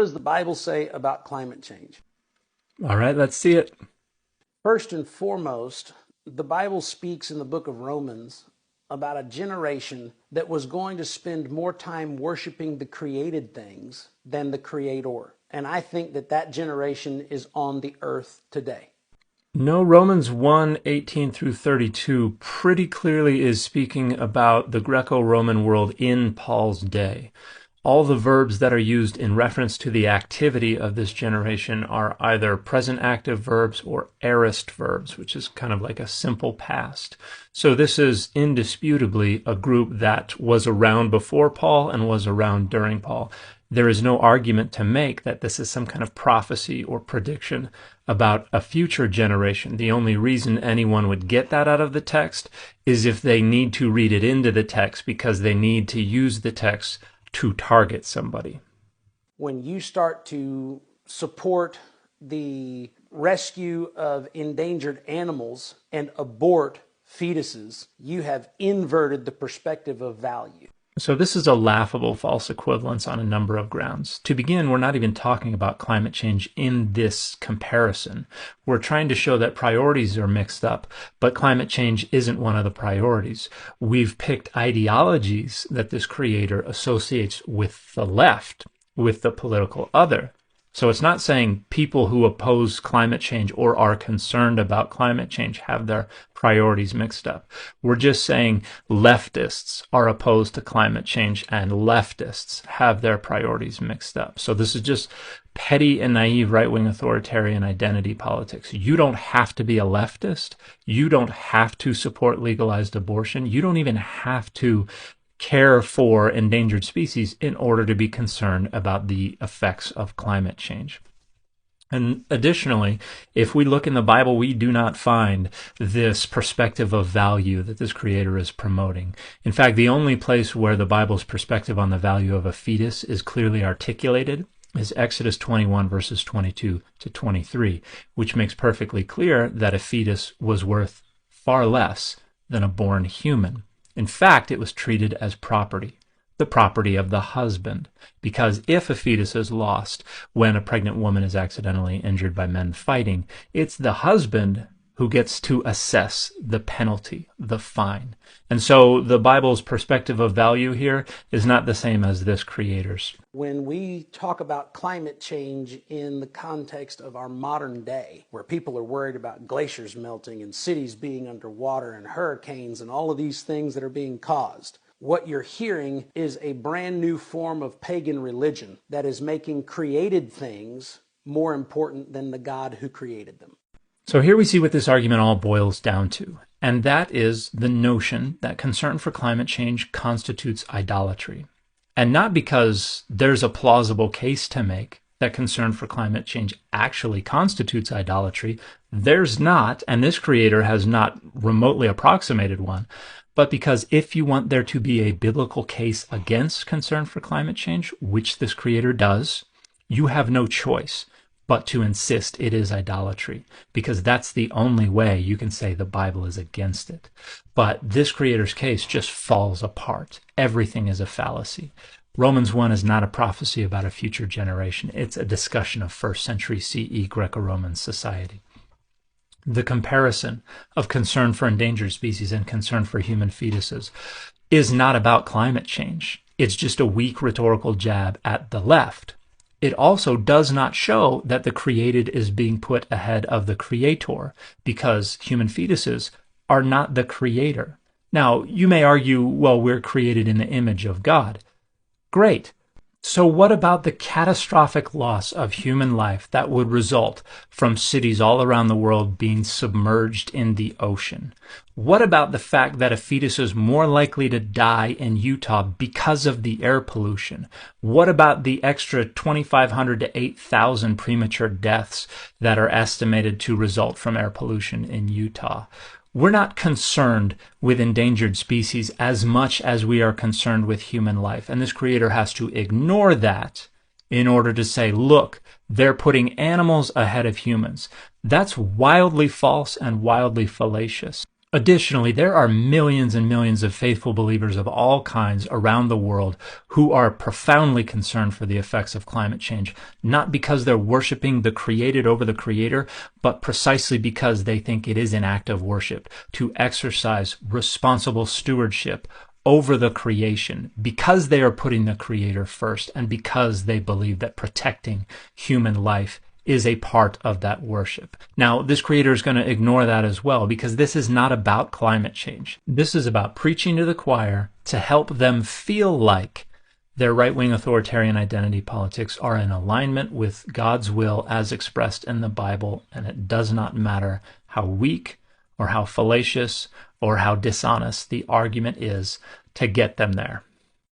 Does the Bible say about climate change? All right, let's see it. First and foremost, the Bible speaks in the book of Romans about a generation that was going to spend more time worshiping the created things than the Creator. And I think that that generation is on the earth today. No, Romans 1:18 through 32 pretty clearly is speaking about the Greco-Roman world in Paul's day. All the verbs that are used in reference to the activity of this generation are either present active verbs or aorist verbs, which is kind of like a simple past. So this is indisputably a group that was around before Paul and was around during Paul. There is no argument to make that this is some kind of prophecy or prediction about a future generation. The only reason anyone would get that out of the text is if they need to read it into the text because they need to use the text to target somebody. When you start to support the rescue of endangered animals and abort fetuses, you have inverted the perspective of value. So this is a laughable false equivalence on a number of grounds. To begin, we're not even talking about climate change in this comparison. We're trying to show that priorities are mixed up, but climate change isn't one of the priorities. We've picked ideologies that this creator associates with the left, with the political other. So it's not saying people who oppose climate change or are concerned about climate change have their priorities mixed up. We're just saying leftists are opposed to climate change and leftists have their priorities mixed up. So this is just petty and naive right-wing authoritarian identity politics. You don't have to be a leftist. You don't have to support legalized abortion. You don't even have to care for endangered species in order to be concerned about the effects of climate change. And additionally, if we look in the Bible, we do not find this perspective of value that this creator is promoting. In fact, the only place where the Bible's perspective on the value of a fetus is clearly articulated is Exodus 21 verses 22 to 23, which makes perfectly clear that a fetus was worth far less than a born human. In fact, it was treated as property, the property of the husband, because if a fetus is lost when a pregnant woman is accidentally injured by men fighting, it's the husband who gets to assess the penalty, the fine. And so the Bible's perspective of value here is not the same as this creator's. When we talk about climate change in the context of our modern day, where people are worried about glaciers melting and cities being underwater and hurricanes and all of these things that are being caused, what you're hearing is a brand new form of pagan religion that is making created things more important than the God who created them. So here we see what this argument all boils down to, and that is the notion that concern for climate change constitutes idolatry. And not because there's a plausible case to make that concern for climate change actually constitutes idolatry. There's not, and this creator has not remotely approximated one, but because if you want there to be a biblical case against concern for climate change, which this creator does, you have no choice but to insist it is idolatry, because that's the only way you can say the Bible is against it. But this creator's case just falls apart. Everything is a fallacy. Romans 1 is not a prophecy about a future generation. It's a discussion of first century CE Greco-Roman society. The comparison of concern for endangered species and concern for human fetuses is not about climate change. It's just a weak rhetorical jab at the left. It also does not show that the created is being put ahead of the creator, because human fetuses are not the creator. Now, you may argue, well, we're created in the image of God. Great. So what about the catastrophic loss of human life that would result from cities all around the world being submerged in the ocean? What about the fact that a fetus is more likely to die in Utah because of the air pollution? What about the extra 2,500 to 8,000 premature deaths that are estimated to result from air pollution in Utah? We're not concerned with endangered species as much as we are concerned with human life. And this creator has to ignore that in order to say, look, they're putting animals ahead of humans. That's wildly false and wildly fallacious. Additionally, there are millions and millions of faithful believers of all kinds around the world who are profoundly concerned for the effects of climate change, not because they're worshiping the created over the creator, but precisely because they think it is an act of worship to exercise responsible stewardship over the creation, because they are putting the creator first and because they believe that protecting human life is a part of that worship. Now, this creator is going to ignore that as well, because this is not about climate change. This is about preaching to the choir to help them feel like their right-wing authoritarian identity politics are in alignment with God's will as expressed in the Bible, and it does not matter how weak or how fallacious or how dishonest the argument is to get them there.